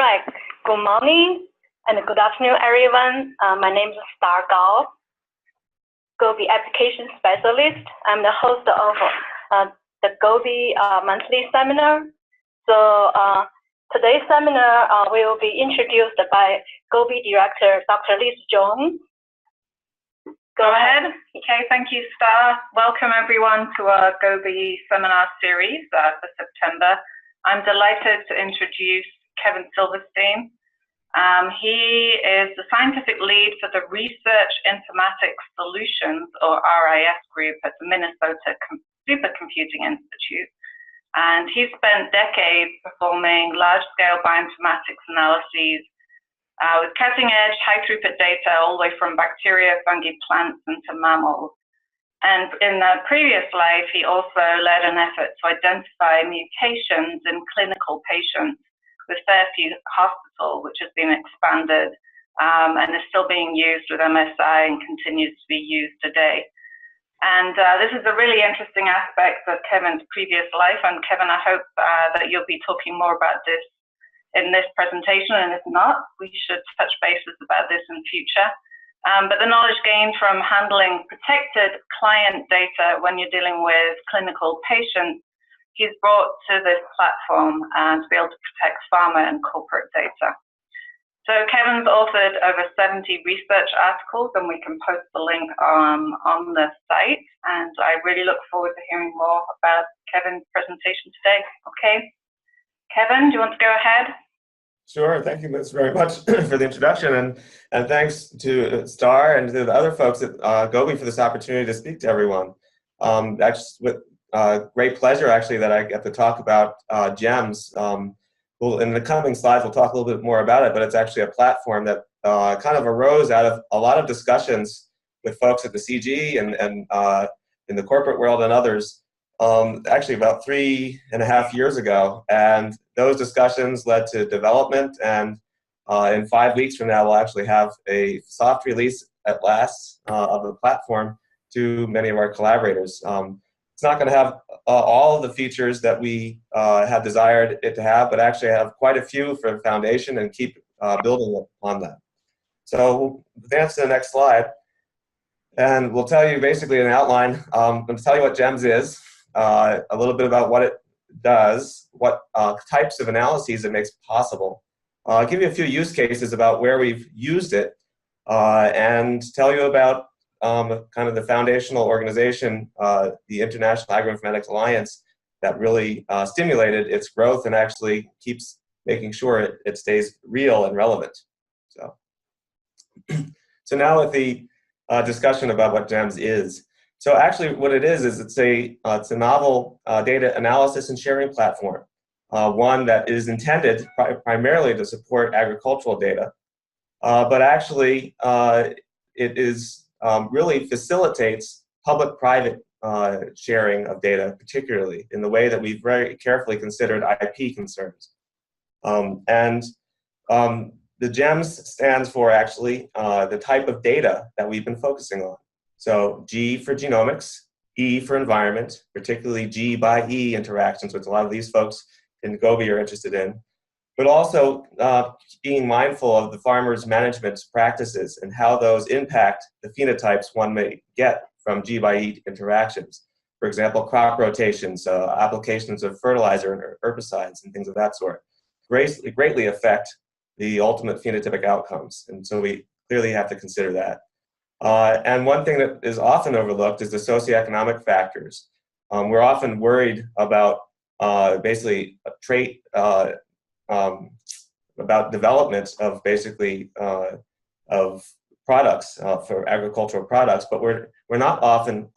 Hi, good morning and good afternoon, everyone. My name is Star Gao, GOBii application specialist. I'm the host of the GOBii monthly seminar. So today's seminar will be introduced by GOBii director, Dr. Liz Jones. Go ahead. Okay, thank you, Star. Welcome everyone to our GOBii seminar series for September. I'm delighted to introduce Kevin Silverstein. He is the scientific lead for the Research Informatics Solutions, or RIS group, at the Minnesota Supercomputing Institute. And he's spent decades performing large-scale bioinformatics analyses with cutting-edge, high-throughput data all the way from bacteria, fungi, plants, and to mammals. And in a previous life, he also led an effort to identify mutations in clinical patients with Fairview Hospital, which has been expanded and is still being used with MSI and continues to be used today. And this is a really interesting aspect of Kevin's previous life. And Kevin, I hope that you'll be talking more about this in this presentation. And if not, we should touch bases about this in future. But the knowledge gained from handling protected client data when you're dealing with clinical patients, he's brought to this platform to be able to protect pharma and corporate data. So Kevin's authored over 70 research articles, and we can post the link on the site. And I really look forward to hearing more about Kevin's presentation today. Okay, Kevin, do you want to go ahead? Sure. Thank you, Liz, very much for the introduction, and thanks to Star and to the other folks at GOBii for this opportunity to speak to everyone. Actually, with great pleasure, actually, that I get to talk about Jemez. Well, in the coming slides, we'll talk a little bit more about it, but it's actually a platform that kind of arose out of a lot of discussions with folks at the CG and in the corporate world and others, actually about 3.5 years ago. And those discussions led to development, and in 5 weeks from now, we'll actually have a soft release at last of the platform to many of our collaborators. It's not going to have all of the features that we had desired it to have, but actually have quite a few for the foundation and keep building upon that. So we'll advance to the next slide, and we'll tell you basically an outline. I'm going to tell you what Jemez is, a little bit about what it does, what types of analyses it makes possible. I'll give you a few use cases about where we've used it, and tell you about kind of the foundational organization, the International Agroinformatics Alliance, that really stimulated its growth and actually keeps making sure it stays real and relevant. So now with the discussion about what Jemez is. So actually what it is it's a novel data analysis and sharing platform, one that is intended primarily to support agricultural data, but actually it is really facilitates public-private sharing of data, particularly in the way that we've very carefully considered IP concerns. The Jemez stands for actually the type of data that we've been focusing on. So G for genomics, E for environment, particularly GOBii interactions, which a lot of these folks in GOBii are interested in, but also being mindful of the farmer's management practices and how those impact the phenotypes one may get from GOBii interactions. For example, crop rotations, applications of fertilizer and herbicides and things of that sort greatly affect the ultimate phenotypic outcomes. And so we clearly have to consider that. And one thing that is often overlooked is the socioeconomic factors. We're often worried about basically a trait about development of basically of products for agricultural products, but we're not often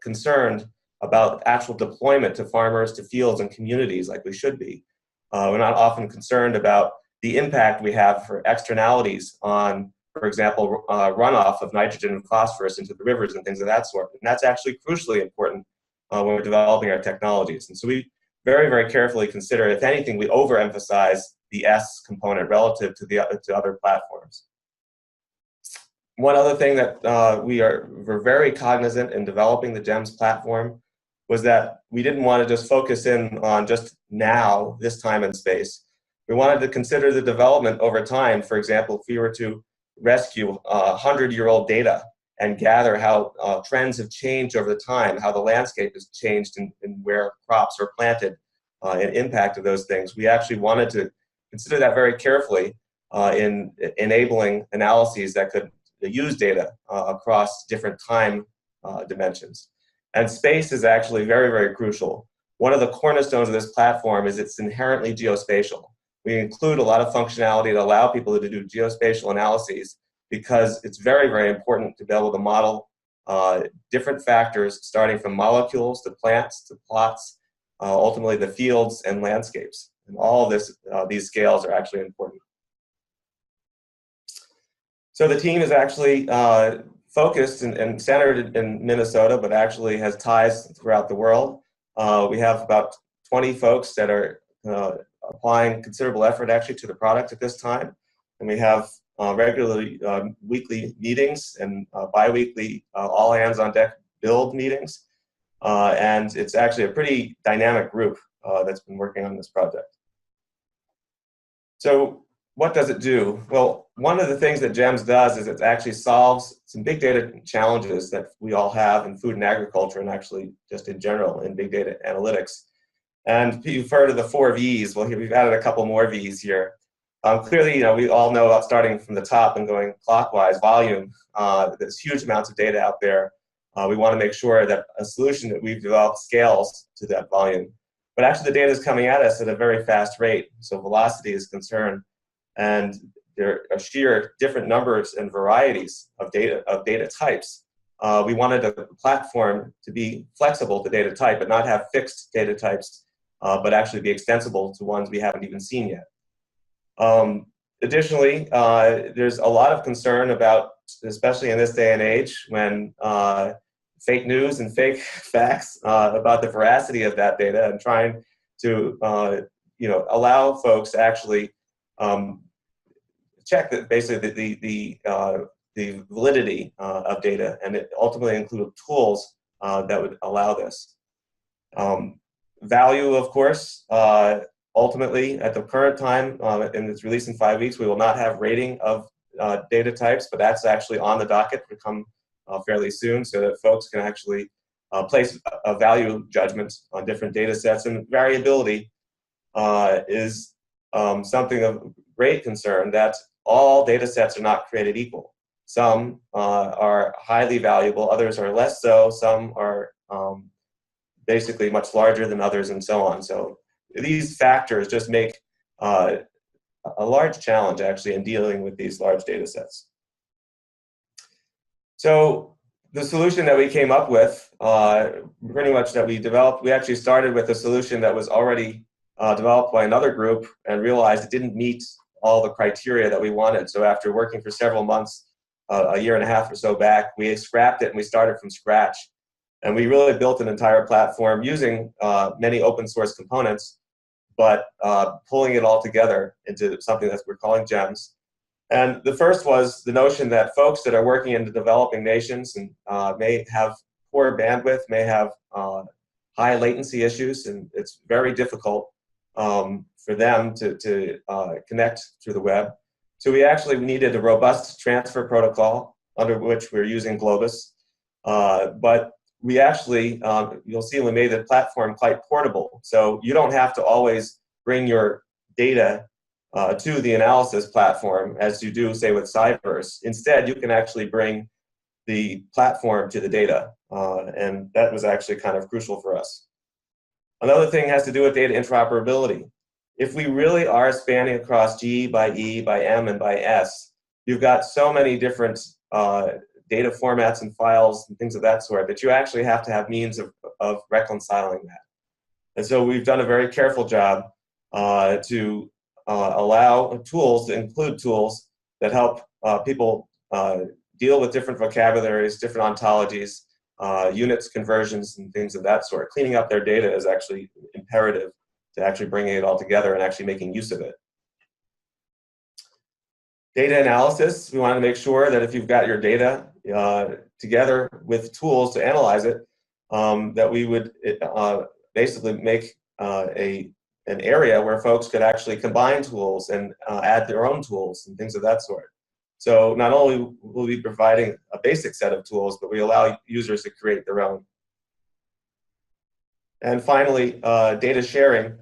concerned about actual deployment to farmers, to fields and communities like we should be. We're not often concerned about the impact we have for externalities on, for example, runoff of nitrogen and phosphorus into the rivers and things of that sort. And that's actually crucially important when we're developing our technologies. And so we very, very carefully consider, if anything, we overemphasize the S component relative to other platforms. One other thing that we're very cognizant in developing the Jemez platform was that we didn't want to just focus in on just now, this time and space, We wanted to consider the development over time. For example, if we were to rescue 100-year-old data and gather how trends have changed over the time, how the landscape has changed in where crops are planted, and impact of those things. We actually wanted to consider that very carefully in enabling analyses that could use data across different time dimensions. And space is actually very, very crucial. One of the cornerstones of this platform is it's inherently geospatial. We include a lot of functionality to allow people to do geospatial analyses because it's very, very important to be able to model different factors starting from molecules to plants to plots, ultimately the fields and landscapes. And all of this, these scales are actually important. So the team is actually focused and centered in Minnesota, but actually has ties throughout the world. We have about 20 folks that are applying considerable effort actually to the product at this time. And we have regularly weekly meetings and bi-weekly all hands on deck build meetings. And it's actually a pretty dynamic group that's been working on this project. So what does it do? Well, one of the things that Jemez does is it actually solves some big data challenges that we all have in food and agriculture, and actually just in general in big data analytics. And you've heard of the 4 V's. Well, here we've added a couple more V's here. Clearly, you know, we all know about starting from the top and going clockwise. Volume. There's huge amounts of data out there. We want to make sure that a solution that we've developed scales to that volume. But actually, the data is coming at us at a very fast rate. So velocity is concerned. And there are sheer different numbers and varieties of data types. We wanted a platform to be flexible to data type, but not have fixed data types, but actually be extensible to ones we haven't even seen yet. Additionally, there's a lot of concern about, especially in this day and age, when fake news and fake facts about the veracity of that data, and trying to allow folks to actually check that basically the validity of data, and it ultimately include tools that would allow this. Value, of course, ultimately at the current time, and it's released in 5 weeks, we will not have rating of data types, but that's actually on the docket to come fairly soon, so that folks can actually place a value judgment on different data sets. And variability is something of great concern, that all data sets are not created equal. Some are highly valuable, others are less so, some are basically much larger than others, and so on. So these factors just make a large challenge actually in dealing with these large data sets. So the solution that we came up with, pretty much that we developed, we actually started with a solution that was already developed by another group and realized it didn't meet all the criteria that we wanted. So after working for several months, a year and a half or so back, we scrapped it and we started from scratch. And we really built an entire platform using many open source components, but pulling it all together into something that we're calling Jemez. And the first was the notion that folks that are working in the developing nations and may have poor bandwidth, may have high latency issues, and it's very difficult for them to connect through the web. So we needed a robust transfer protocol under which we're using Globus. But we actually, you'll see we made the platform quite portable. So you don't have to always bring your data to the analysis platform as you do, say, with Cyverse. Instead, you can actually bring the platform to the data. And that was actually kind of crucial for us. Another thing has to do with data interoperability. If we really are spanning across G by E by M and by S, you've got so many different data formats and files and things of that sort that you actually have to have means of reconciling that. And so we've done a very careful job to allow tools, to include tools that help people deal with different vocabularies, different ontologies, units, conversions, and things of that sort. Cleaning up their data is actually imperative to actually bringing it all together and actually making use of it. Data analysis, we want to make sure that if you've got your data together with tools to analyze it, that we would basically make a an area where folks could actually combine tools and add their own tools and things of that sort. So not only will we be providing a basic set of tools, but we allow users to create their own. And finally, data sharing.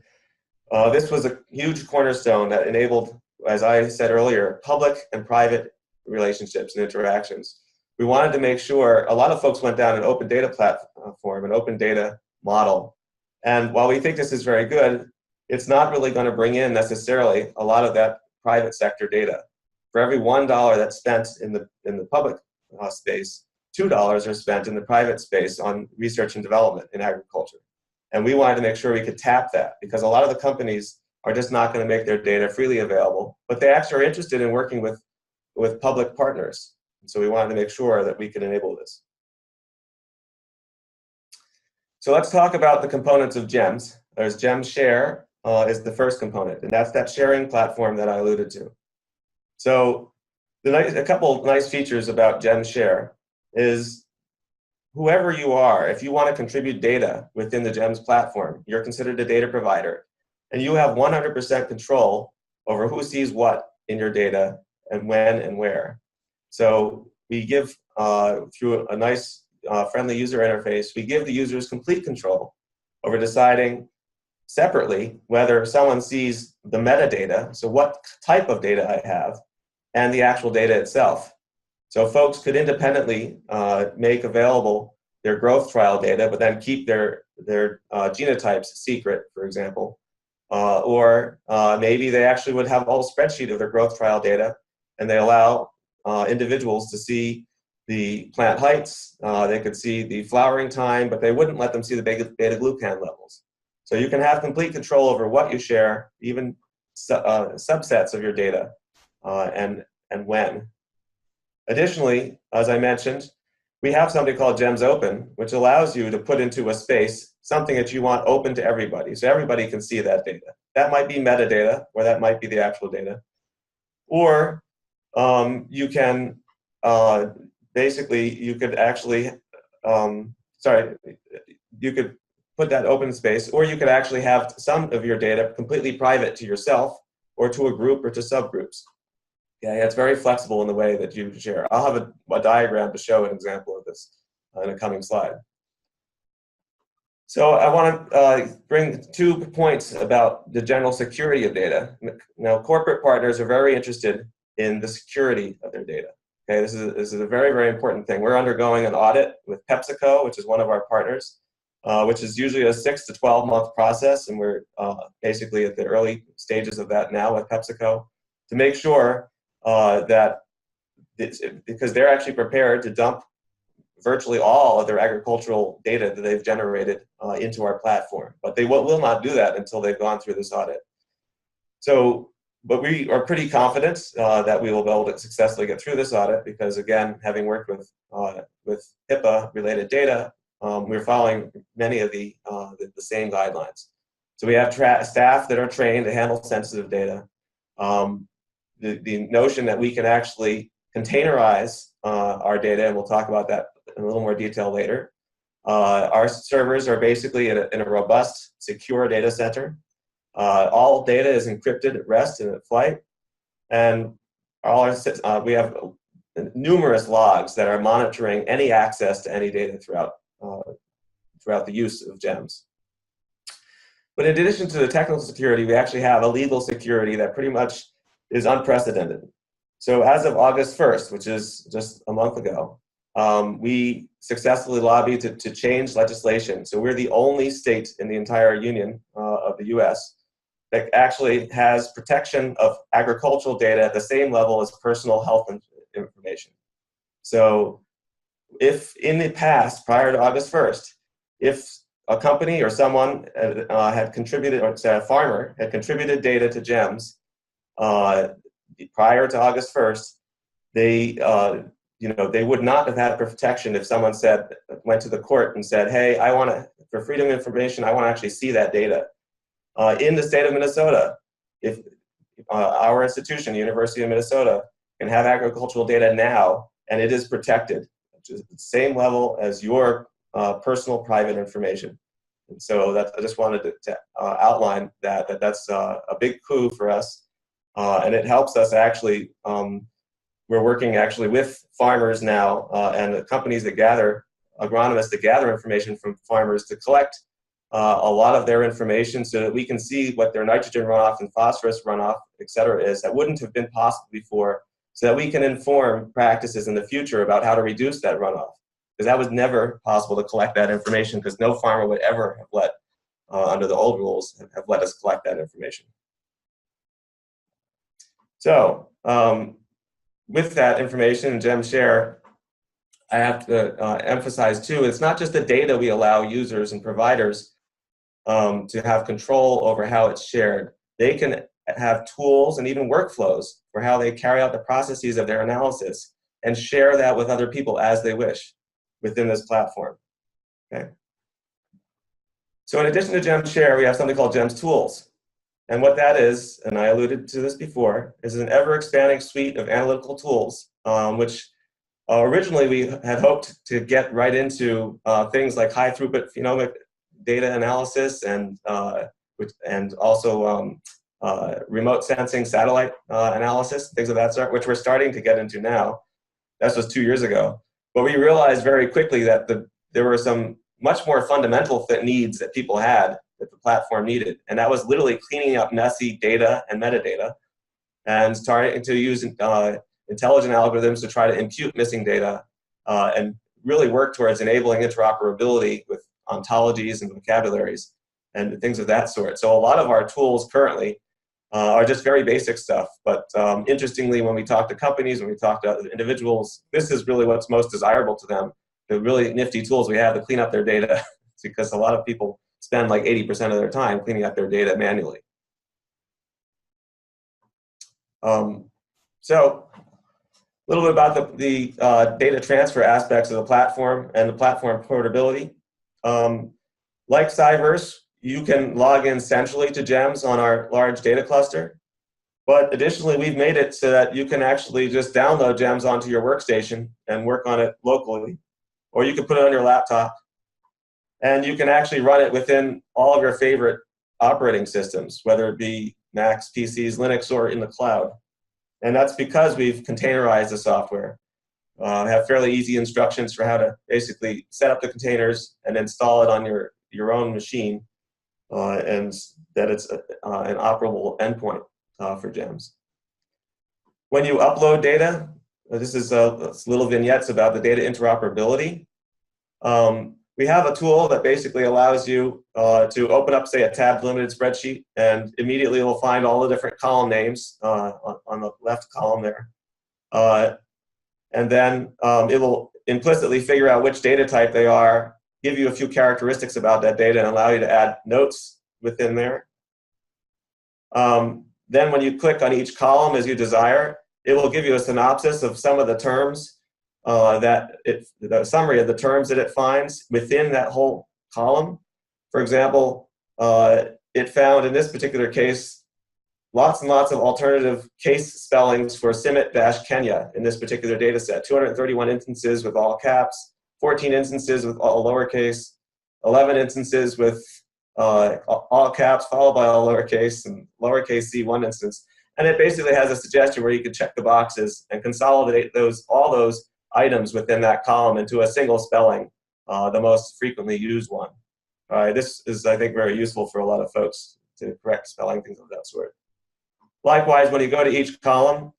This was a huge cornerstone that enabled, as I said earlier, public and private relationships and interactions. We wanted to make sure, a lot of folks went down an open data platform, an open data model. And while we think this is very good, it's not really going to bring in necessarily a lot of that private sector data. For every $1 that's spent in the public space, $2 are spent in the private space on research and development in agriculture. And we wanted to make sure we could tap that, because a lot of the companies are just not going to make their data freely available, but they actually are interested in working with public partners. And so we wanted to make sure that we could enable this. So let's talk about the components of GEMS. There's GEMS Share is the first component, and that's that sharing platform that I alluded to. So a couple of nice features about GEMS Share is whoever you are, if you want to contribute data within the GEMS platform, you're considered a data provider, and you have 100% control over who sees what in your data and when and where. So we give, through a nice friendly user interface, we give the users complete control over deciding separately whether someone sees the metadata, so what type of data I have, and the actual data itself. So folks could independently make available their growth trial data, but then keep their genotypes secret, for example. Or maybe they actually would have a whole spreadsheet of their growth trial data, and they allow individuals to see the plant heights, they could see the flowering time, but they wouldn't let them see the beta-glucan levels. So you can have complete control over what you share, even subsets of your data, and when. Additionally, as I mentioned, we have something called GEMS Open, which allows you to put into a space something that you want open to everybody, so everybody can see that data. That might be metadata, or that might be the actual data. Or you can, basically, you could actually, you could put that open space, or you could actually have some of your data completely private to yourself, or to a group, or to subgroups. Okay, it's very flexible in the way that you share. I'll have a diagram to show an example of this in a coming slide. So I want to bring 2 points about the general security of data. Now, corporate partners are very interested in the security of their data. Okay, this is a very, very important thing. We're undergoing an audit with PepsiCo, which is one of our partners, which is usually a 6 to 12-month process, and we're basically at the early stages of that now with PepsiCo, to make sure that because they're actually prepared to dump virtually all of their agricultural data that they've generated into our platform. But they will not do that until they've gone through this audit. So, but we are pretty confident that we will be able to successfully get through this audit because, again, having worked with HIPAA-related data, we're following many of the same guidelines. So we have staff that are trained to handle sensitive data. The notion that we can actually containerize our data, and we'll talk about that in a little more detail later. Our servers are basically in a robust, secure data center. All data is encrypted at rest and at flight, and we have numerous logs that are monitoring any access to any data throughout the use of GEMS. But in addition to the technical security, we actually have a legal security that pretty much is unprecedented. So as of August 1st, which is just a month ago, we successfully lobbied to change legislation. So we're the only state in the entire union of the US that actually has protection of agricultural data at the same level as personal health information. So if in the past, prior to August 1st, if a company or someone had contributed, or say a farmer had contributed data to GEMS prior to August 1st, they would not have had protection if someone went to the court and said, hey, for freedom of information, I want to actually see that data. In the state of Minnesota, if our institution, the University of Minnesota, can have agricultural data now, and it is protected, which is the same level as your personal private information. And so I just wanted to outline that's a big coup for us. And it helps us actually, we're working actually with farmers now and the companies that gather, agronomists that gather information from farmers to collect a lot of their information so that we can see what their nitrogen runoff and phosphorus runoff, et cetera, is that wouldn't have been possible before, so that we can inform practices in the future about how to reduce that runoff. Because that was never possible to collect that information, because no farmer would ever have let, under the old rules, have let us collect that information. So, with that information in GemShare, I have to emphasize too, it's not just the data we allow users and providers to have control over how it's shared. They can have tools and even workflows for how they carry out the processes of their analysis and share that with other people as they wish within this platform. Okay. So in addition to GemShare, we have something called Gems Tools. And what that is, and I alluded to this before, is an ever-expanding suite of analytical tools, which originally we had hoped to get right into things like high-throughput phenomic data analysis and also remote sensing satellite analysis, things of that sort, which we're starting to get into now. That was 2 years ago. But we realized very quickly that there were some much more fundamental needs that people had that the platform needed. And that was literally cleaning up messy data and metadata and starting to use intelligent algorithms to try to impute missing data and really work towards enabling interoperability with ontologies and vocabularies and things of that sort. So a lot of our tools currently are just very basic stuff. But interestingly, when we talk to companies, when we talk to individuals, this is really what's most desirable to them. The really nifty tools we have to clean up their data, because a lot of people spend like 80% of their time cleaning up their data manually. So a little bit about the data transfer aspects of the platform and the platform portability. Like Cyverse, you can log in centrally to GEMS on our large data cluster. But additionally, we've made it so that you can actually just download GEMS onto your workstation and work on it locally. Or you can put it on your laptop. And you can actually run it within all of your favorite operating systems, whether it be Macs, PCs, Linux, or in the cloud. And that's because we've containerized the software. Have fairly easy instructions for how to basically set up the containers and install it on your own machine, and that it's an operable endpoint for GEMS. When you upload data, this is little vignettes about the data interoperability. We have a tool that basically allows you to open up, say, a tab-limited spreadsheet, and immediately it will find all the different column names on the left column there. And then it will implicitly figure out which data type they are, give you a few characteristics about that data, and allow you to add notes within there. Then when you click on each column as you desire, it will give you a synopsis of some of the terms the summary of the terms that it finds within that whole column. For example, it found in this particular case lots and lots of alternative case spellings for Simit-Kenya in this particular data set. 231 instances with all caps, 14 instances with all lowercase, 11 instances with all caps followed by all lowercase, and lowercase c one instance. And it basically has a suggestion where you can check the boxes and consolidate all those items within that column into a single spelling, the most frequently used one. This is, I think, very useful for a lot of folks to correct spelling, things of that sort. Likewise, when you go to each column,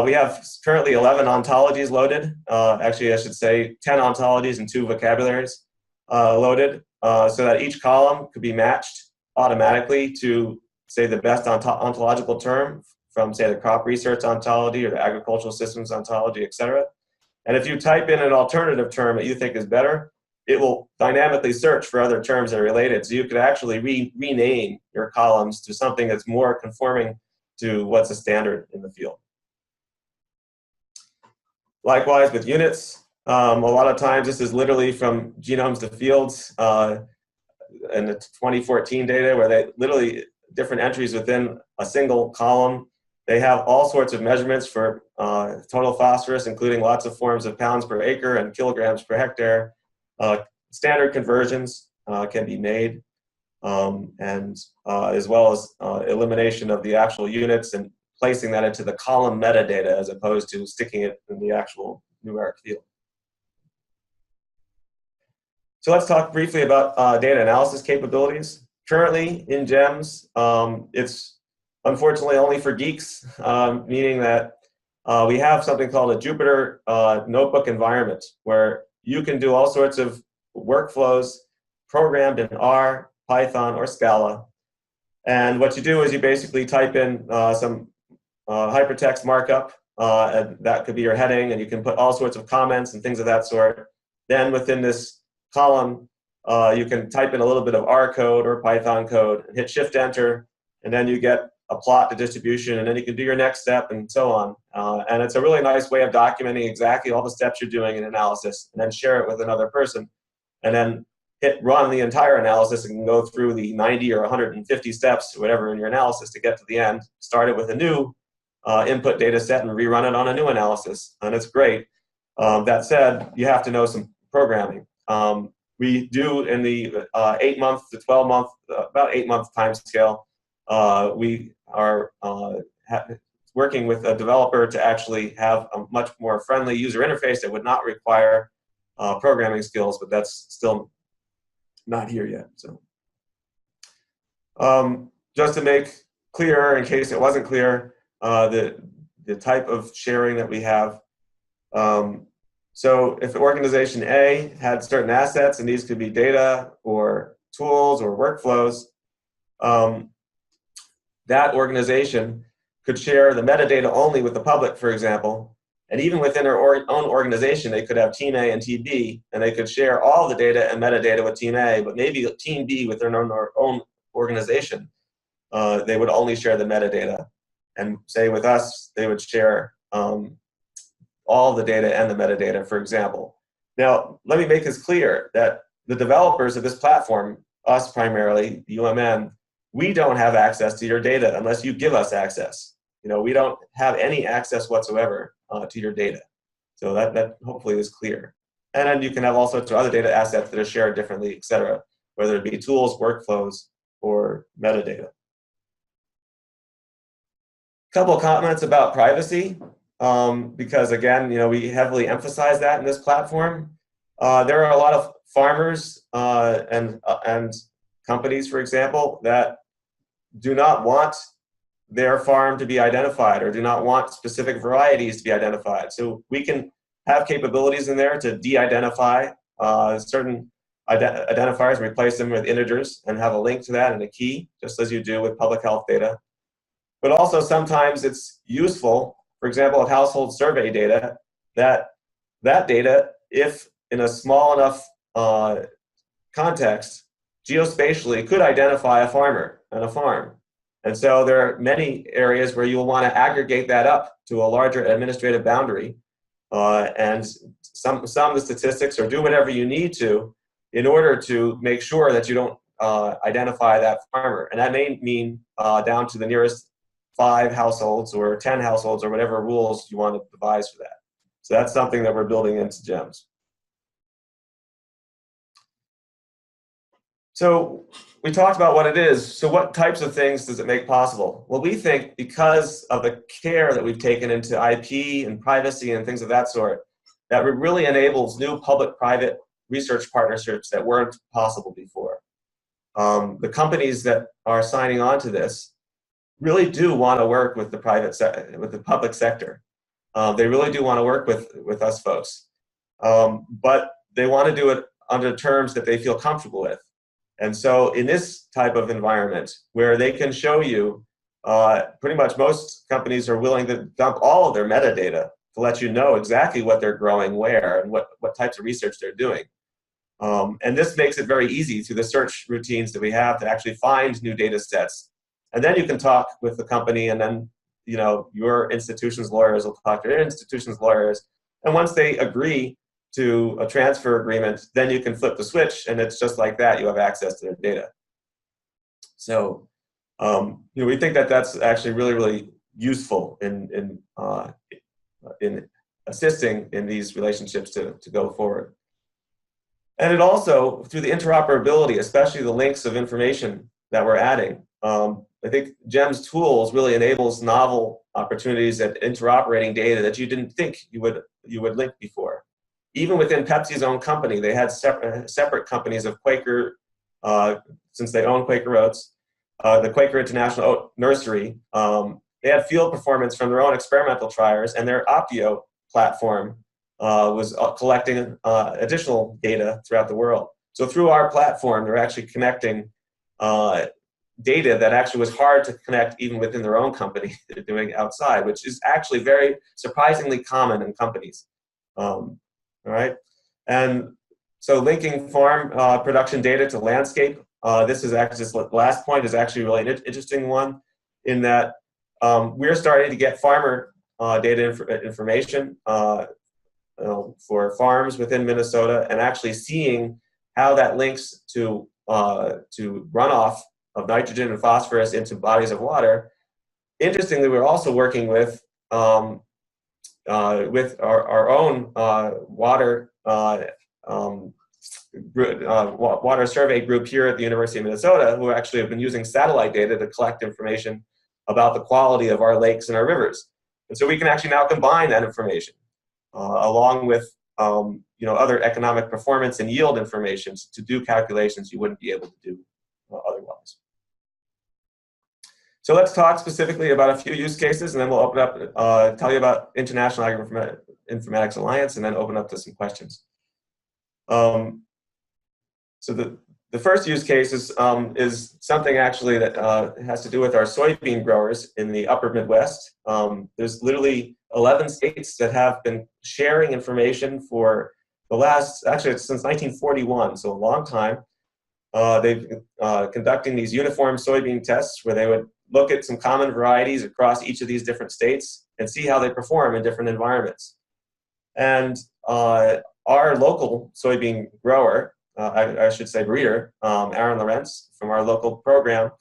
we have currently 11 ontologies loaded. Actually, I should say 10 ontologies and 2 vocabularies loaded, so that each column could be matched automatically to, say, the best ontological term from, say, the crop research ontology or the agricultural systems ontology, et cetera. And if you type in an alternative term that you think is better, it will dynamically search for other terms that are related. So you could actually rename your columns to something that's more conforming to what's a standard in the field. Likewise with units, a lot of times this is literally from genomes to fields in the 2014 data, where they literally different entries within a single column. They have all sorts of measurements for total phosphorus, including lots of forms of pounds per acre and kilograms per hectare, standard conversions, can be made, and as well as elimination of the actual units and placing that into the column metadata as opposed to sticking it in the actual numeric field. So let's talk briefly about data analysis capabilities. Currently in GEMS, it's unfortunately only for geeks, meaning that we have something called a Jupyter notebook environment where you can do all sorts of workflows programmed in R, Python, or Scala. And what you do is you basically type in some hypertext markup, and that could be your heading, and you can put all sorts of comments and things of that sort. Then within this column, you can type in a little bit of R code or Python code, and hit Shift-Enter, and then you get a plot, the distribution, and then you can do your next step, and so on. And it's a really nice way of documenting exactly all the steps you're doing in analysis, and then share it with another person, and then hit run the entire analysis and go through the 90 or 150 steps, whatever in your analysis to get to the end. Start it with a new input data set and rerun it on a new analysis, and it's great. That said, you have to know some programming. We do in the 8-month to 12-month, about 8-month time scale, we are working with a developer to actually have a much more friendly user interface that would not require programming skills, but that's still not here yet. So just to make clear, in case it wasn't clear, the type of sharing that we have. So if organization A had certain assets, and these could be data or tools or workflows, that organization could share the metadata only with the public, for example. And even within their own organization, they could have Team A and Team B, and they could share all the data and metadata with Team A, but maybe Team B with their own organization, they would only share the metadata. And say with us, they would share all the data and the metadata, for example. Now, let me make this clear that the developers of this platform, us primarily, the UMN, we don't have access to your data unless you give us access. You know, we don't have any access whatsoever to your data. So that hopefully is clear. And then you can have all sorts of other data assets that are shared differently, et cetera, whether it be tools, workflows, or metadata. A couple of comments about privacy, because again, you know, we heavily emphasize that in this platform. There are a lot of farmers and companies, for example, that do not want their farm to be identified or do not want specific varieties to be identified. So we can have capabilities in there to de-identify certain identifiers, replace them with integers, and have a link to that and a key, just as you do with public health data. But also sometimes it's useful, for example, with household survey data, that data, if in a small enough context, geospatially could identify a farmer and a farm. And so there are many areas where you'll want to aggregate that up to a larger administrative boundary and some of the statistics, or do whatever you need to in order to make sure that you don't identify that farmer. And that may mean down to the nearest 5 households or 10 households or whatever rules you want to devise for that. So that's something that we're building into GEMS. So we talked about what it is. So what types of things does it make possible? Well, we think because of the care that we've taken into IP and privacy and things of that sort, that it really enables new public-private research partnerships that weren't possible before. The companies that are signing on to this really do want to work with the public sector. They really do want to work with us folks, but they want to do it under terms that they feel comfortable with. And so in this type of environment where they can show you, pretty much most companies are willing to dump all of their metadata to let you know exactly what they're growing where and what types of research they're doing. And this makes it very easy through the search routines that we have to actually find new data sets. And then you can talk with the company, and then your institution's lawyers will talk to their institution's lawyers. And once they agree to a transfer agreement, then you can flip the switch, and it's just like that. You have access to their data. So, we think that that's actually really, really useful in assisting in these relationships to go forward. And it also, through the interoperability, especially the links of information that we're adding, I think GEM's tools really enables novel opportunities at interoperating data that you didn't think you would link before. Even within Pepsi's own company, they had separate companies of Quaker, since they own Quaker Oats, the Quaker International Oat Nursery. They had field performance from their own experimental trials, and their Optio platform was collecting additional data throughout the world. So through our platform, they're actually connecting data that actually was hard to connect even within their own company they're doing outside, which is actually very surprisingly common in companies. All right, and so linking farm production data to landscape. This is actually, this last point is actually really an interesting one, in that we're starting to get farmer data information for farms within Minnesota, and actually seeing how that links to runoff of nitrogen and phosphorus into bodies of water. Interestingly, we're also working with our own water water survey group here at the University of Minnesota, who actually have been using satellite data to collect information about the quality of our lakes and our rivers. And so we can actually now combine that information along with other economic performance and yield information to do calculations you wouldn't be able to do otherwise. So let's talk specifically about a few use cases, and then we'll open up, tell you about International Agroinformatics Alliance, and then open up to some questions. So the first use case is something actually that has to do with our soybean growers in the upper Midwest. There's literally 11 states that have been sharing information for the last, actually it's since 1941, so a long time. They've been conducting these uniform soybean tests where they would look at some common varieties across each of these different states and see how they perform in different environments. And our local soybean grower, I should say breeder, Aaron Lawrence from our local program,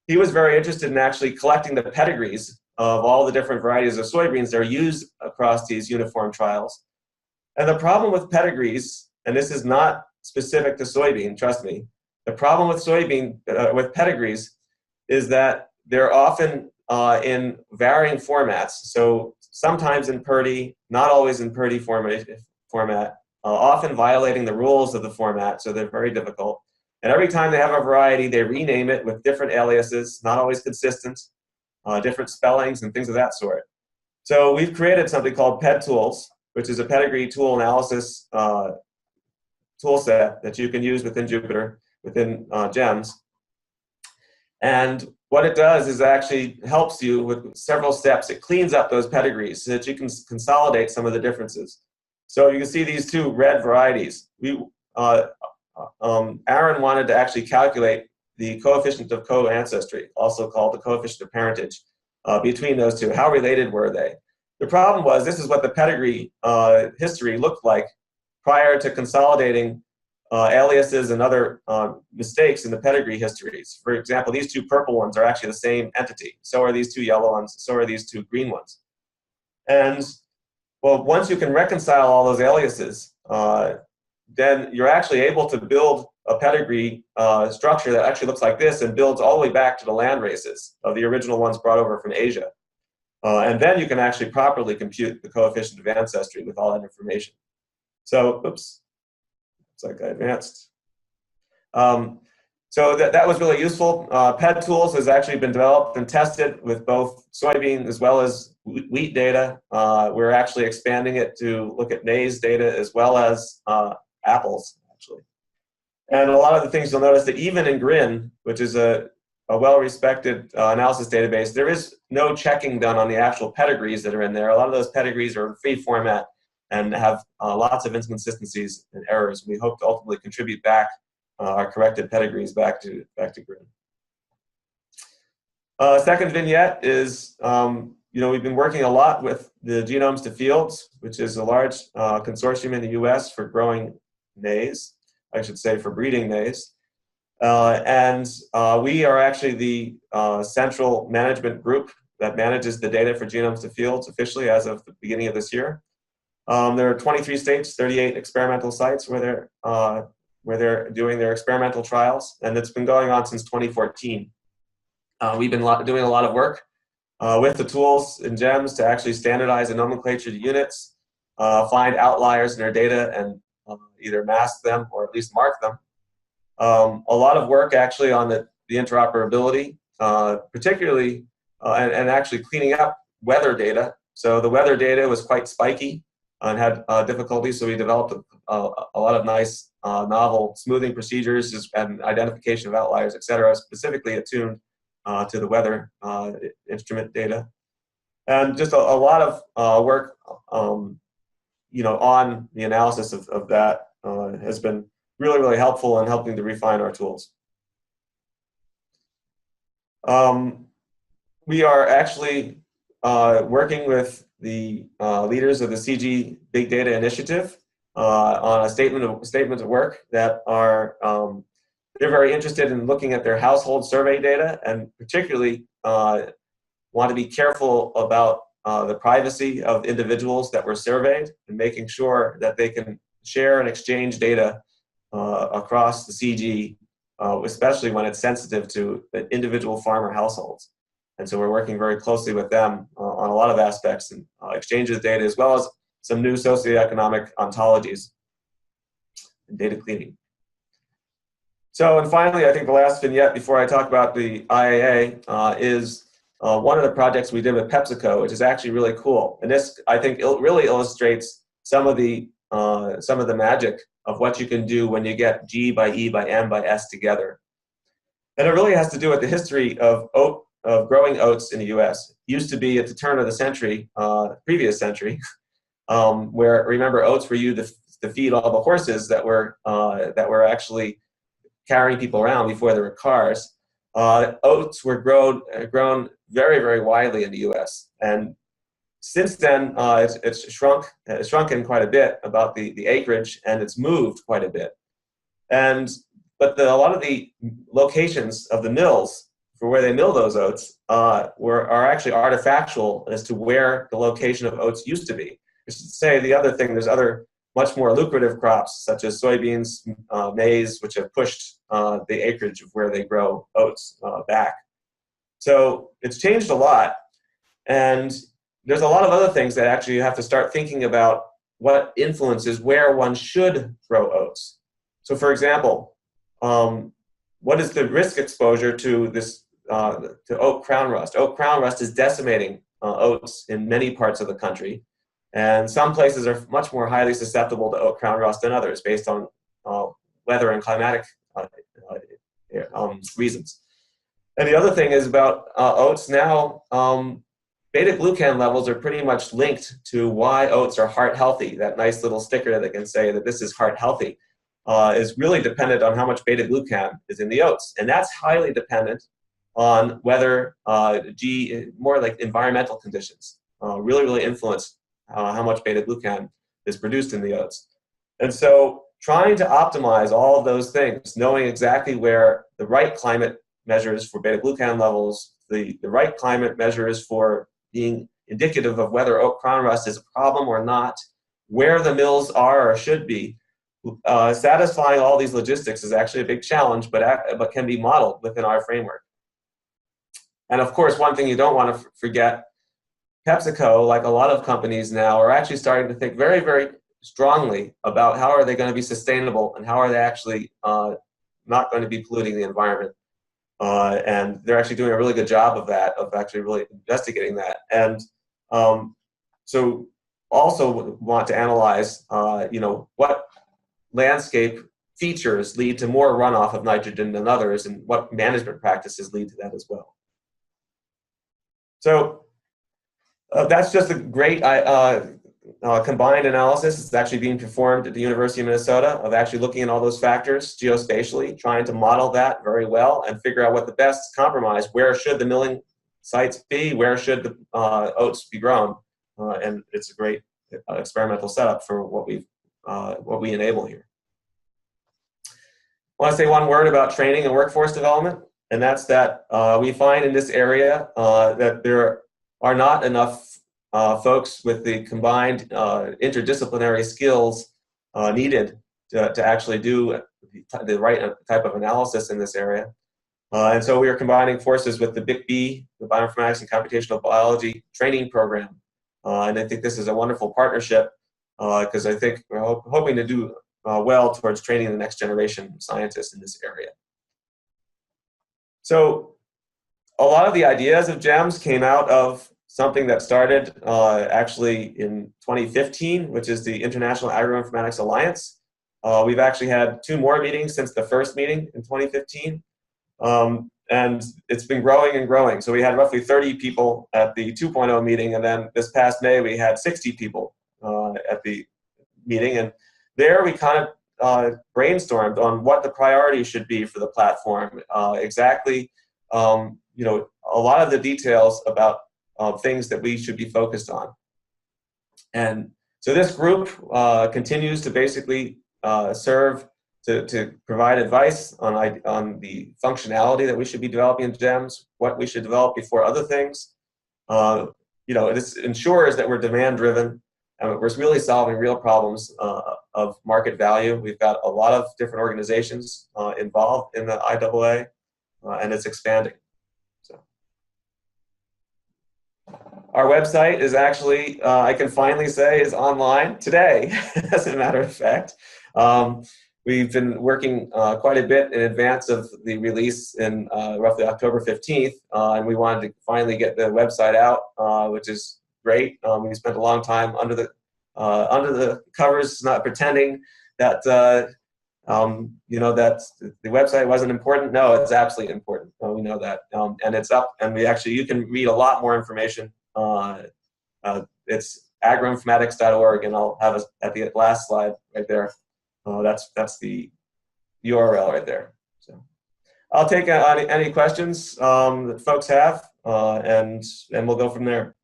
he was very interested in actually collecting the pedigrees of all the different varieties of soybeans that are used across these uniform trials. And the problem with pedigrees, and this is not specific to soybean, trust me, the problem with with pedigrees is that they're often in varying formats. So sometimes in PERDI, not always in PERDI format, often violating the rules of the format, so they're very difficult. And every time they have a variety, they rename it with different aliases, not always consistent, different spellings and things of that sort. So we've created something called PedTools, which is a pedigree tool analysis tool set that you can use within Jupyter, within GEMS. And what it does is actually helps you with several steps. It cleans up those pedigrees so that you can consolidate some of the differences. So you can see these two red varieties. Aaron wanted to actually calculate the coefficient of co-ancestry, also called the coefficient of parentage, between those two. How related were they? The problem was this is what the pedigree history looked like prior to consolidating aliases and other mistakes in the pedigree histories. For example, these two purple ones are actually the same entity. So are these two yellow ones. So are these two green ones. And well, once you can reconcile all those aliases, then you're actually able to build a pedigree structure that actually looks like this and builds all the way back to the land races of the original ones brought over from Asia. And then you can actually properly compute the coefficient of ancestry with all that information. So, oops, looks like I advanced. So that was really useful. PedTools has actually been developed and tested with both soybean as well as wheat data. We're actually expanding it to look at maize data as well as apples, actually. And a lot of the things you'll notice that even in GRIN, which is a well-respected analysis database, there is no checking done on the actual pedigrees that are in there. A lot of those pedigrees are in free format and have lots of inconsistencies and errors. We hope to ultimately contribute back our corrected pedigrees back to GRIN. Second vignette is, we've been working a lot with the Genomes to Fields, which is a large consortium in the US for growing maize, I should say for breeding maize. And we are actually the central management group that manages the data for Genomes to Fields officially as of the beginning of this year. There are 23 states, 38 experimental sites where they're where they're doing their experimental trials, and it's been going on since 2014. We've been doing a lot of work with the tools in Jemez to actually standardize the nomenclature to units, find outliers in their data, and either mask them or at least mark them. A lot of work actually on the interoperability, particularly, and actually cleaning up weather data. So the weather data was quite spiky and had difficulties, so we developed a lot of nice novel smoothing procedures and identification of outliers, et cetera, specifically attuned to the weather instrument data. And just a lot of work you know, on the analysis of that has been really, really helpful in helping to refine our tools. We are actually working with the leaders of the CG Big Data Initiative on a statement of work that are, they're very interested in looking at their household survey data, and particularly want to be careful about the privacy of individuals that were surveyed, and making sure that they can share and exchange data across the CG, especially when it's sensitive to individual farmer households. And so we're working very closely with them on a lot of aspects and exchange of data, as well as some new socioeconomic ontologies and data cleaning. So, and finally, I think the last vignette before I talk about the IAA is one of the projects we did with PepsiCo, which is actually really cool. And this, I think, really illustrates some of the magic of what you can do when you get G by E by M by S together. And it really has to do with the history of growing oats in the U.S. It used to be at the turn of the century, previous century, where, remember, oats were used to feed all the horses that were actually carrying people around before there were cars. Oats were grown very, very widely in the U.S. And since then, it's shrunken quite a bit about the acreage, and it's moved quite a bit. But a lot of the locations of the mills for where they mill those oats are actually artifactual as to where the location of oats used to be. I should say the other thing, there's other much more lucrative crops such as soybeans, maize, which have pushed the acreage of where they grow oats back. So it's changed a lot, and there's a lot of other things that actually you have to start thinking about what influences where one should grow oats. So for example, what is the risk exposure to this to oat crown rust? Oat crown rust is decimating oats in many parts of the country, and some places are much more highly susceptible to oat crown rust than others based on weather and climatic reasons. And the other thing is about oats now, beta-glucan levels are pretty much linked to why oats are heart healthy. That nice little sticker that can say that this is heart healthy is really dependent on how much beta-glucan is in the oats. And that's highly dependent on whether more like environmental conditions really influence how much beta-glucan is produced in the oats. And so trying to optimize all of those things, knowing exactly where the right climate measures for beta-glucan levels, the right climate measures for being indicative of whether oat crown rust is a problem or not, where the mills are or should be, satisfying all these logistics is actually a big challenge, but can be modeled within our framework. And of course, one thing you don't want to forget, PepsiCo, like a lot of companies now, are actually starting to think very, very strongly about how are they going to be sustainable and how are they actually not going to be polluting the environment. And they're actually doing a really good job of that, of actually really investigating that. And so also want to analyze, what landscape features lead to more runoff of nitrogen than others, and what management practices lead to that as well. So that's just a great combined analysis. It's actually being performed at the University of Minnesota, of actually looking at all those factors geospatially, trying to model that very well and figure out what the best compromise, where should the milling sites be, where should the oats be grown, and it's a great experimental setup for what we enable here. I want to say one word about training and workforce development, and that's that we find in this area that there are not enough folks with the combined interdisciplinary skills needed to actually do the right type of analysis in this area. And so we are combining forces with the GOBii, the Bioinformatics and Computational Biology training program. And I think this is a wonderful partnership because I think we're hoping to do well towards training the next generation scientists in this area. So a lot of the ideas of GEMS came out of something that started actually in 2015, which is the International Agroinformatics Alliance. We've actually had 2 more meetings since the first meeting in 2015. And it's been growing and growing. So we had roughly 30 people at the 2.0 meeting, and then this past May we had 60 people at the meeting. And there we kind of brainstormed on what the priorities should be for the platform. Exactly, you know, a lot of the details about things that we should be focused on. And so this group continues to basically serve to provide advice on the functionality that we should be developing in GEMS, what we should develop before other things. You know, this ensures that we're demand-driven and we're really solving real problems of market value. We've got a lot of different organizations involved in the IAA, and it's expanding. So, our website is actually, I can finally say, is online today, as a matter of fact. We've been working quite a bit in advance of the release in roughly October 15th, and we wanted to finally get the website out, which is great. We spent a long time under the covers, not pretending that you know, that the website wasn't important. No, it's absolutely important. We know that, and it's up, and you can read a lot more information. It's agroinformatics.org, and I'll have at the last slide right there. That's the URL right there. So I'll take any questions that folks have, and we'll go from there.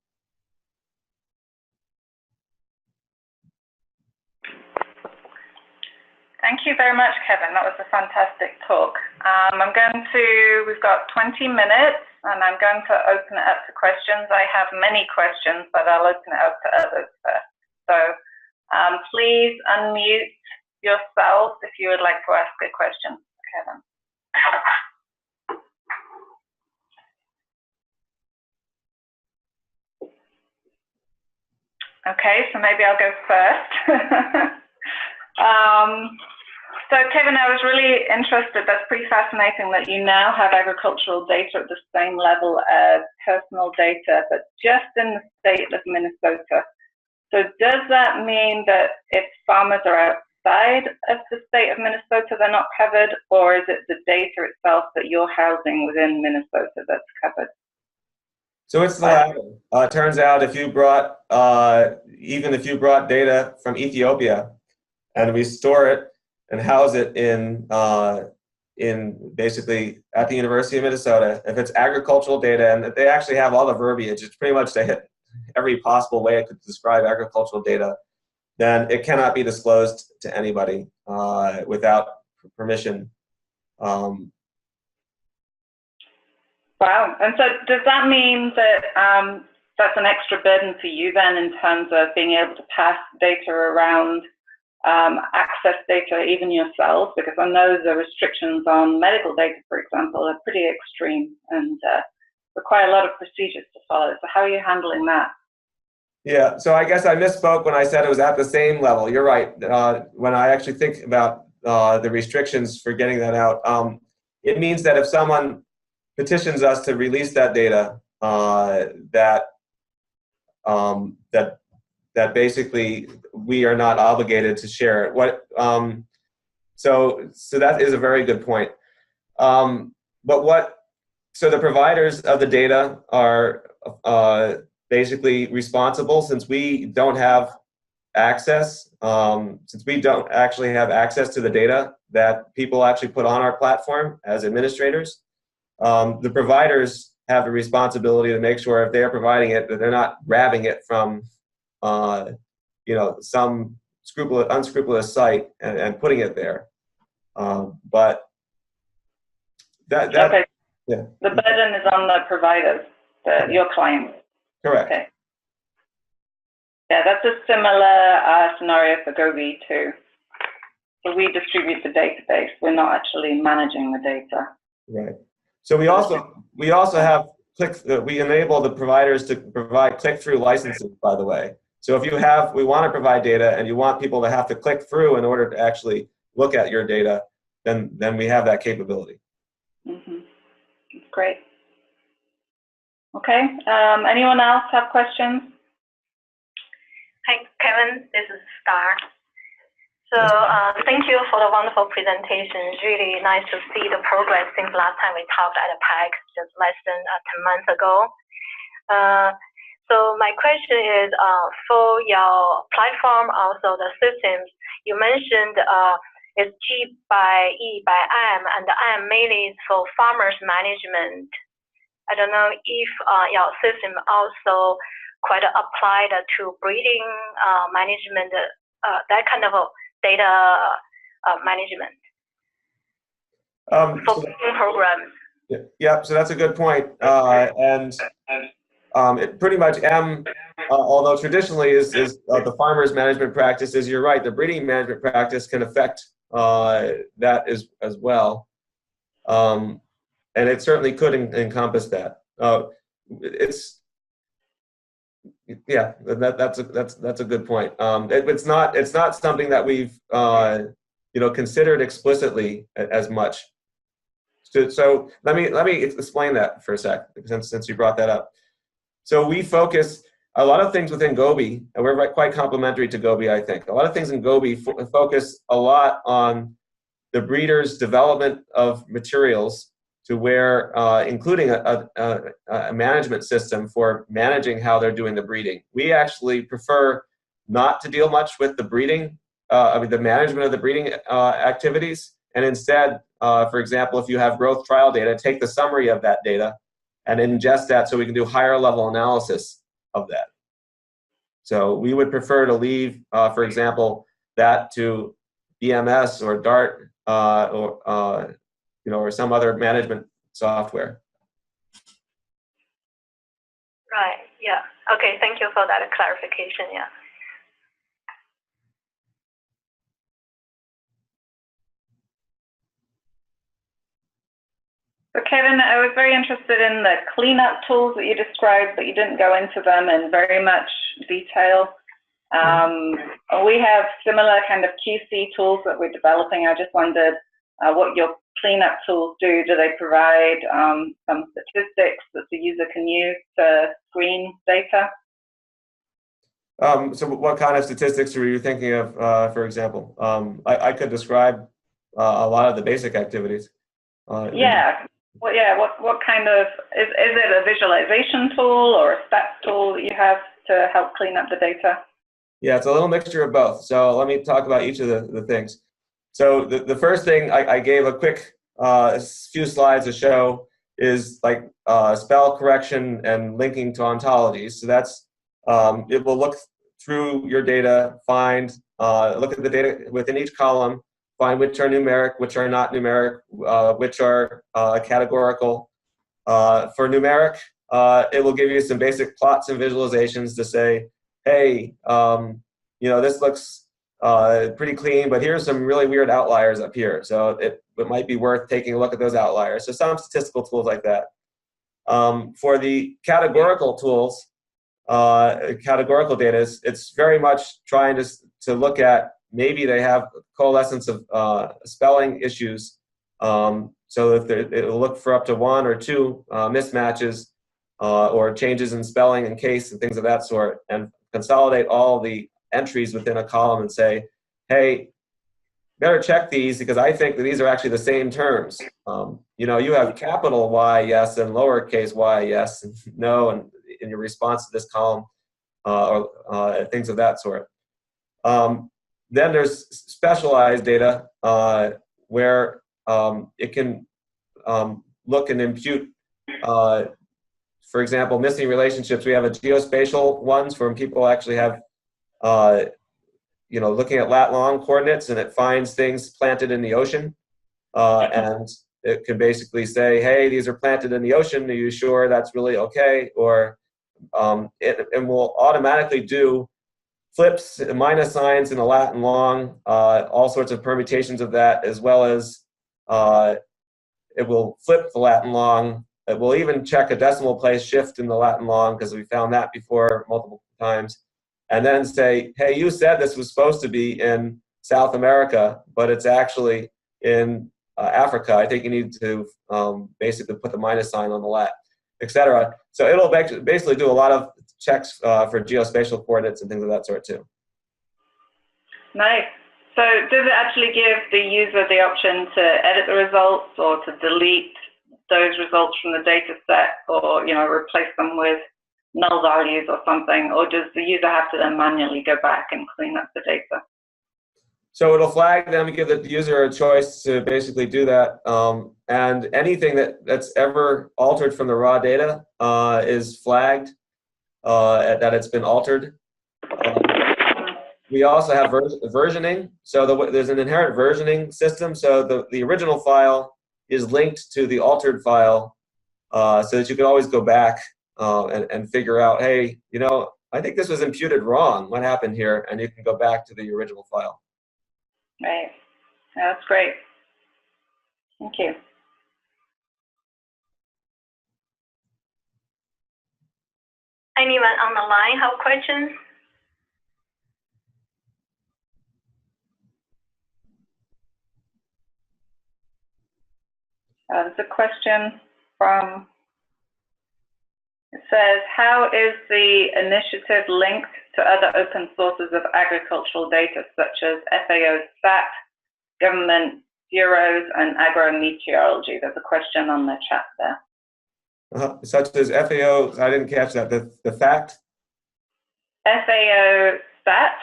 Thank you very much, Kevin. That was a fantastic talk. We've got 20 minutes, and I'm going to open it up to questions. I have many questions, but I'll open it up to others first. So please unmute yourself if you would like to ask a question, Kevin. Okay, so maybe I'll go first. So Kevin, I was really interested, that's pretty fascinating that you now have agricultural data at the same level as personal data, but just in the state of Minnesota. So does that mean that if farmers are outside of the state of Minnesota, they're not covered, or is it the data itself that you're housing within Minnesota that's covered? So it's the latter. It turns out if you brought, even if you brought data from Ethiopia, and we store it and house it in basically at the University of Minnesota, if it's agricultural data, and they actually have all the verbiage, it's pretty much to hit every possible way I could describe agricultural data, then it cannot be disclosed to anybody without permission. Wow. And so does that mean that that's an extra burden for you then in terms of being able to pass data around, access data even yourselves? Because I know the restrictions on medical data, for example, are pretty extreme and require a lot of procedures to follow. So how are you handling that? Yeah, so I guess I misspoke when I said it was at the same level. You're right. When I actually think about the restrictions for getting that out, it means that if someone petitions us to release that data, that basically we are not obligated to share it. So that is a very good point. So the providers of the data are basically responsible, since we don't have access, since we don't actually have access to the data that people actually put on our platform as administrators. The providers have the responsibility to make sure if they're providing it that they're not grabbing it from you know, some unscrupulous site and putting it there. But okay. Yeah. The burden is on the providers, your clients. Correct. Okay. Yeah, that's a similar scenario for GOBii too. So we distribute the database. We're not actually managing the data. Right. So we also have we enable the providers to provide click-through licenses, by the way. So if we want to provide data and you want people to have to click through in order to actually look at your data, then we have that capability. Mm-hmm. Great. Okay. Anyone else have questions? Hi, Kevin. This is Star. So thank you for the wonderful presentation. It's really nice to see the progress since last time we talked at a PAC just less than 10 months ago. So my question is, for your platform, also the systems, you mentioned it's GOBii by M, and the M mainly is for farmers management. I don't know if your system also quite applied to breeding management, that kind of data management for breeding programs. Yeah, so that's a good point. It pretty much M, although traditionally is the farmer's management practices, you're right, the breeding management practice can affect that as well. And it certainly could encompass that. Yeah, that's a good point. It's not something that we've considered explicitly as much. So let me explain that for a sec, since you brought that up. So we focus a lot of things within GOBii, and we're quite complementary to GOBii, I think. A lot of things in GOBii focus a lot on the breeder's development of materials to where, including a management system for managing how they're doing the breeding. We actually prefer not to deal much with the breeding, the management of the breeding activities, and instead, for example, if you have growth trial data, take the summary of that data and ingest that so we can do higher level analysis of that. So we would prefer to leave, for example, that to BMS or DART or some other management software. Right. Yeah. Okay. Thank you for that clarification. Yeah. So Kevin, I was very interested in the cleanup tools that you described, but you didn't go into them in very much detail. We have similar kind of QC tools that we're developing. I just wondered what your cleanup tools do. Do they provide some statistics that the user can use to screen data? So what kind of statistics were you thinking of, for example? I could describe a lot of the basic activities. Yeah. Well, yeah. What kind of, is it a visualization tool or a stats tool that you have to help clean up the data? Yeah, it's a little mixture of both. So let me talk about each of the things. So the first thing I gave a quick few slides to show is like spell correction and linking to ontologies. So that's, it will look through your data, look at the data within each column, find which are numeric, which are not numeric, which are categorical. For numeric, it will give you some basic plots and visualizations to say, hey, this looks pretty clean, but here's some really weird outliers up here. So it might be worth taking a look at those outliers. So some statistical tools like that. For the categorical tools, categorical data, it's very much trying to look at maybe they have coalescence of spelling issues. So if it'll look for up to 1 or 2 mismatches or changes in spelling and case and things of that sort, and consolidate all the entries within a column and say, hey, better check these because I think that these are actually the same terms. You have capital Y, yes, and lowercase y, yes, and no, and in your response to this column, or things of that sort. Then there's specialized data where it can look and impute, for example, missing relationships. We have a geospatial ones where people actually have, looking at lat long coordinates, and it finds things planted in the ocean, and it can basically say, hey, these are planted in the ocean. Are you sure that's really okay? Or it will automatically do flips minus signs in the Latin long, all sorts of permutations of that, as well as it will flip the Latin long. It will even check a decimal place shift in the Latin long, because we found that before multiple times. And then say, hey, you said this was supposed to be in South America, but it's actually in Africa. I think you need to basically put the minus sign on the lat, etc. So it'll basically do a lot of checks for geospatial coordinates and things of that sort too. Nice. So does it actually give the user the option to edit the results or to delete those results from the data set, or replace them with null values or something, or does the user have to then manually go back and clean up the data? So it'll flag them and give the user a choice to basically do that. And anything that's ever altered from the raw data is flagged that it's been altered. We also have versioning. So there's an inherent versioning system. So the original file is linked to the altered file so that you can always go back and figure out, hey, I think this was imputed wrong. What happened here? And you can go back to the original file. Right. Yeah, that's great. Thank you. Anyone on the line have questions? There's a question from, it says, how is the initiative linked to other open sources of agricultural data, such as FAO SAT, government bureaus, and agrometeorology? There's a question on the chat there. Such as FAO, I didn't catch that, the fact? FAO SAT,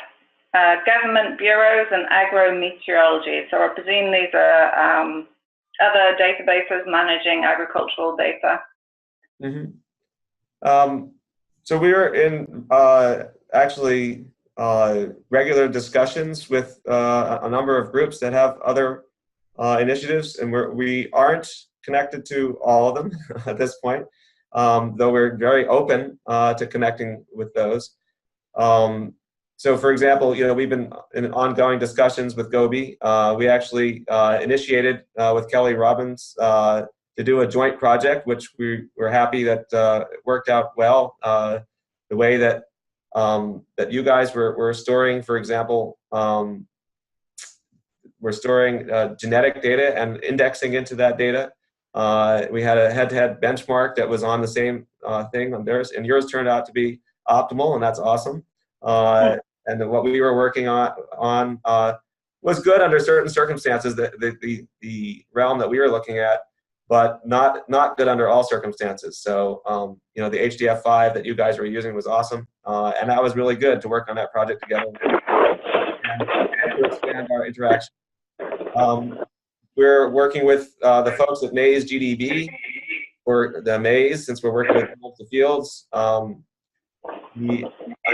government bureaus, and agrometeorology. So I presume these are other databases managing agricultural data. Mm-hmm. So we were in actually regular discussions with a number of groups that have other initiatives, and we aren't connected to all of them at this point, though we're very open to connecting with those. So for example, we've been in ongoing discussions with GOBii. We actually initiated with Kelly Robbins to do a joint project, which we're happy that it worked out well. The way that that you guys were storing, for example, we're storing genetic data and indexing into that data. We had a head-to-head benchmark that was on the same thing on theirs, and yours turned out to be optimal, and that's awesome. And what we were working on was good under certain circumstances, the realm that we were looking at, but not good under all circumstances. So the HDF5 that you guys were using was awesome, and that was really good to work on that project together and to expand our interaction. We're working with the folks at Maze GDB, or the Maze, since we're working with multiple fields. I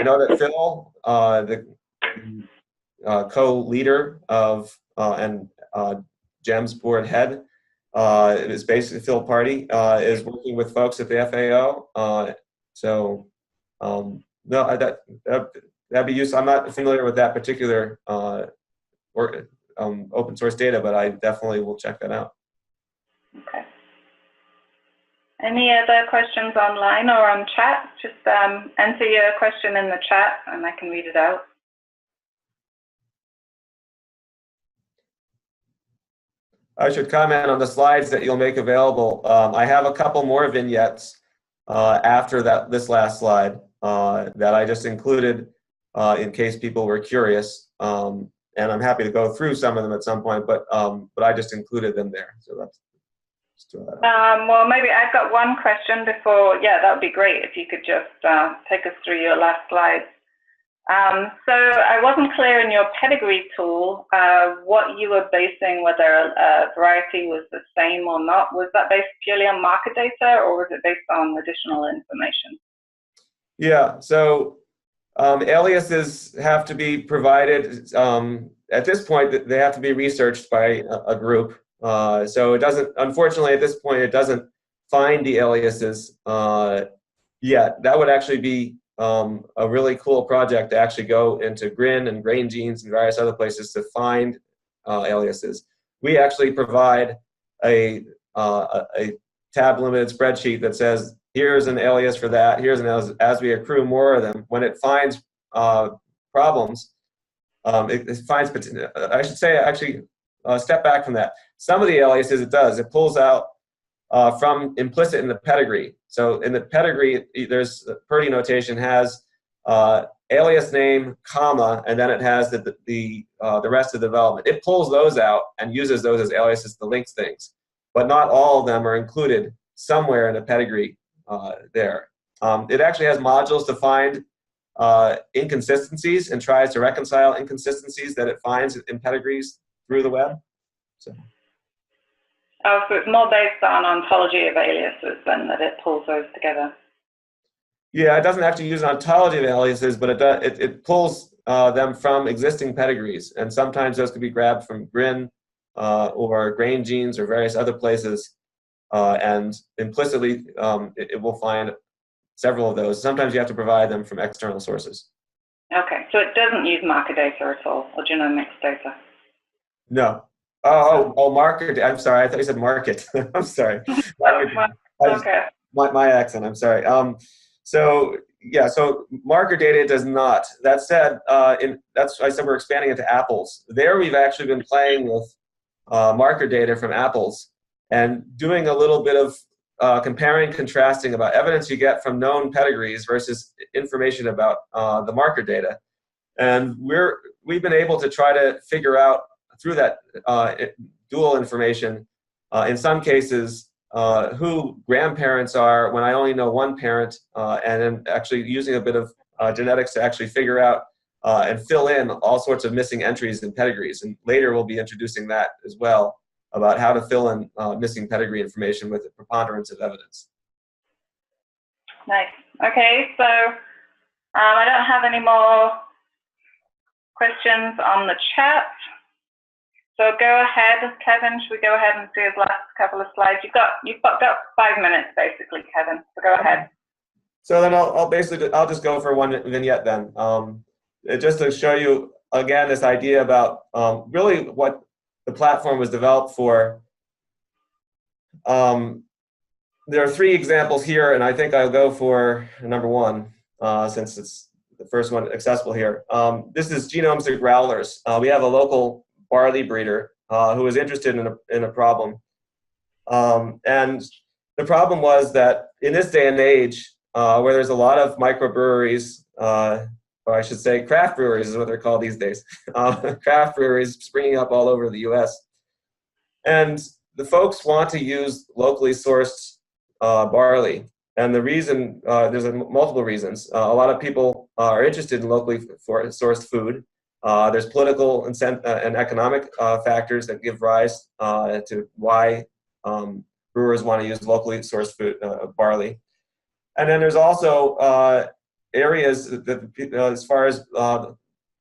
know that Phil, the co-leader of and GEM's board head, is basically Phil Party, is working with folks at the FAO. No, that'd be useful. I'm not familiar with that particular open source data, but I definitely will check that out. Okay. Any other questions online or on chat? Just enter your question in the chat and I can read it out. I should comment on the slides that you'll make available. I have a couple more vignettes after this last slide that I just included in case people were curious. And I'm happy to go through some of them at some point, but I just included them there. So that's. Well, maybe I've got one question before. Yeah, that would be great if you could just take us through your last slides. So I wasn't clear in your pedigree tool what you were basing, whether a variety was the same or not. Was that based purely on market data, or was it based on additional information? Yeah, so aliases have to be provided. At this point, they have to be researched by a group. So it doesn't, unfortunately, at this point, it doesn't find the aliases yet. That would actually be a really cool project to actually go into GRIN and grain genes and various other places to find aliases. We actually provide a tab-limited spreadsheet that says, here's an alias for that, here's an alias. As we accrue more of them, when it finds problems, it finds, I should say, actually, step back from that. Some of the aliases it does, it pulls out from implicit in the pedigree. So in the pedigree, there's the Purdy notation has alias name, comma, and then it has the rest of the development. It pulls those out and uses those as aliases to link things, but not all of them are included somewhere in the pedigree there. It actually has modules to find inconsistencies and tries to reconcile inconsistencies that it finds in pedigrees through the web. So. Oh, so it's more based on ontology of aliases than that it pulls those together. Yeah, it doesn't actually use an ontology of aliases, but it pulls them from existing pedigrees, and sometimes those could be grabbed from GRIN or grain genes or various other places, and implicitly it will find several of those. Sometimes you have to provide them from external sources. Okay, so it doesn't use marker data at all, or genomics data? No. Oh, market. I'm sorry. I thought you said market. I'm sorry. Okay. My accent. I'm sorry. So yeah. So marker data does not. That said, that's why I said we're expanding into apples. There, we've actually been playing with marker data from apples and doing a little bit of comparing, contrasting about evidence you get from known pedigrees versus information about the marker data, and we've been able to try to figure out through that dual information, in some cases, who grandparents are when I only know one parent, and then actually using a bit of genetics to actually figure out and fill in all sorts of missing entries in pedigrees. And later we'll be introducing that as well, about how to fill in missing pedigree information with a preponderance of evidence. Nice. Okay, so I don't have any more questions on the chat. So go ahead, Kevin. Should we go ahead and see his last couple of slides? You've got 5 minutes basically, Kevin. So go ahead. So then I'll just go for one vignette then, just to show you again this idea about really what the platform was developed for. There are 3 examples here, and I think I'll go for number 1 since it's the first one accessible here. This is genomes of growlers. We have a local barley breeder who was interested in a problem. And the problem was that in this day and age, where there's a lot of microbreweries, or I should say craft breweries is what they're called these days, craft breweries springing up all over the US. And the folks want to use locally sourced barley. And the reason, there's multiple reasons. A lot of people are interested in locally sourced food. There's political and economic factors that give rise to why brewers want to use locally sourced food, barley. And then there's also areas that, as far as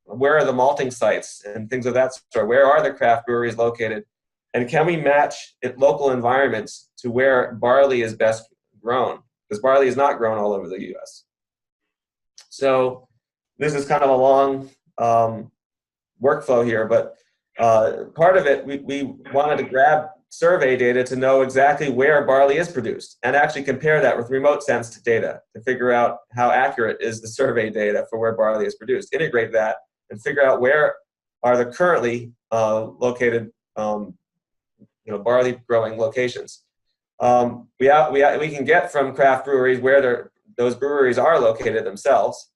where are the malting sites and things of that sort, where are the craft breweries located? And can we match local environments to where barley is best grown? Because barley is not grown all over the US. So this is kind of a long workflow here, but part of it, we wanted to grab survey data to know exactly where barley is produced and actually compare that with remote sensed data to figure out how accurate is the survey data for where barley is produced, integrate that, and figure out where are the currently located barley growing locations. We can get from craft breweries where those breweries are located themselves.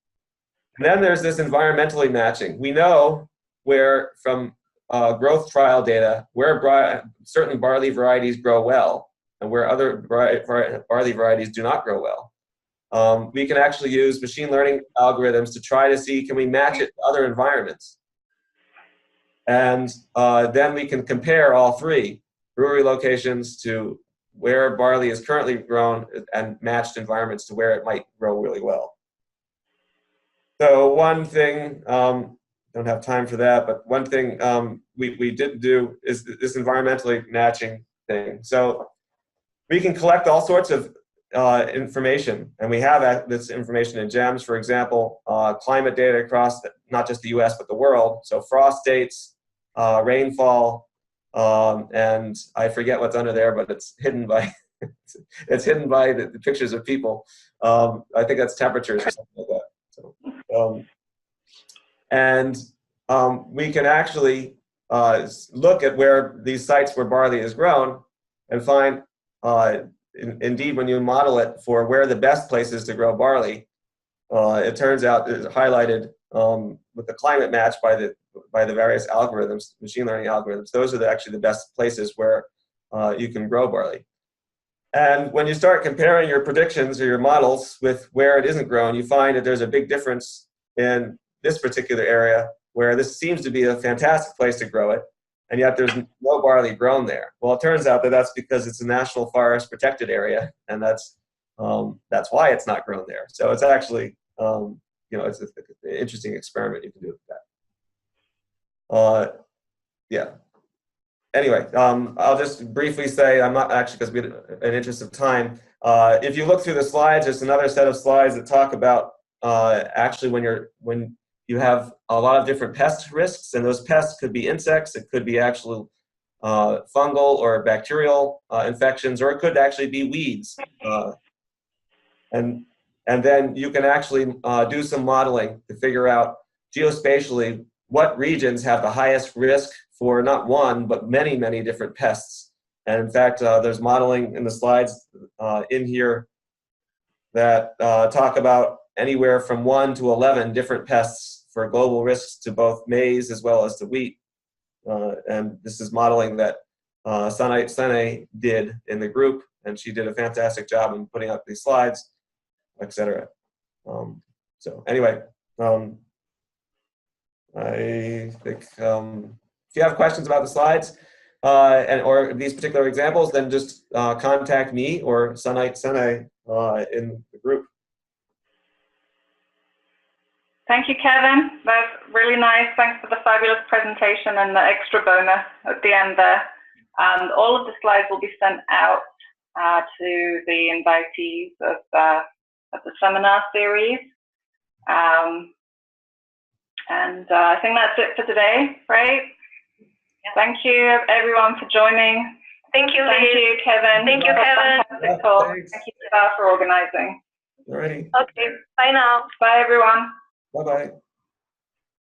And then there's this environmentally matching. We know where from growth trial data where certain barley varieties grow well and where other barley varieties do not grow well. We can actually use machine learning algorithms to try to see, can we match it to other environments? And then we can compare all 3 brewery locations to where barley is currently grown and matched environments to where it might grow really well. So one thing, don't have time for that, but one thing we did do is this environmentally matching thing. So we can collect all sorts of information, and we have this information in GEMS, for example, climate data across not just the US, but the world. So frost dates, rainfall, and I forget what's under there, but it's hidden by, it's hidden by the pictures of people. I think that's temperatures or something like that. So, we can actually look at where these sites where barley is grown and find, indeed, when you model it for where the best places to grow barley, it turns out it's highlighted with the climate match by the various algorithms, machine learning algorithms. Those are actually the best places where you can grow barley. And when you start comparing your predictions or your models with where it isn't grown, you find that there's a big difference in this particular area where this seems to be a fantastic place to grow it, and yet there's no barley grown there. Well, it turns out that that's because it's a national forest protected area, and that's why it's not grown there. So it's actually, it's an interesting experiment you can do with that. Yeah. Anyway, I'll just briefly say, I'm not actually, because we had an interest of time, if you look through the slides, there's another set of slides that talk about actually when you have a lot of different pest risks, and those pests could be insects, it could be actual fungal or bacterial infections, or it could actually be weeds. And then you can actually do some modeling to figure out geospatially what regions have the highest risk for not one, but many, many different pests. And in fact, there's modeling in the slides in here that talk about anywhere from 1 to 11 different pests for global risks to both maize as well as to wheat. And this is modeling that Sene did in the group, and she did a fantastic job in putting up these slides, etc. So anyway, I think if you have questions about the slides or these particular examples, then just contact me or Sene in the group. Thank you, Kevin. That's really nice. Thanks for the fabulous presentation and the extra bonus at the end there. And all of the slides will be sent out to the invitees of the seminar series. I think that's it for today, right? Yeah. Thank you, everyone, for joining. Thank you, Liz. Thank you, Kevin. Thank you, Kevin. Fantastic talk. Thank you, Sarah, for organizing. Alrighty. Okay, bye now. Bye, everyone. Bye-bye.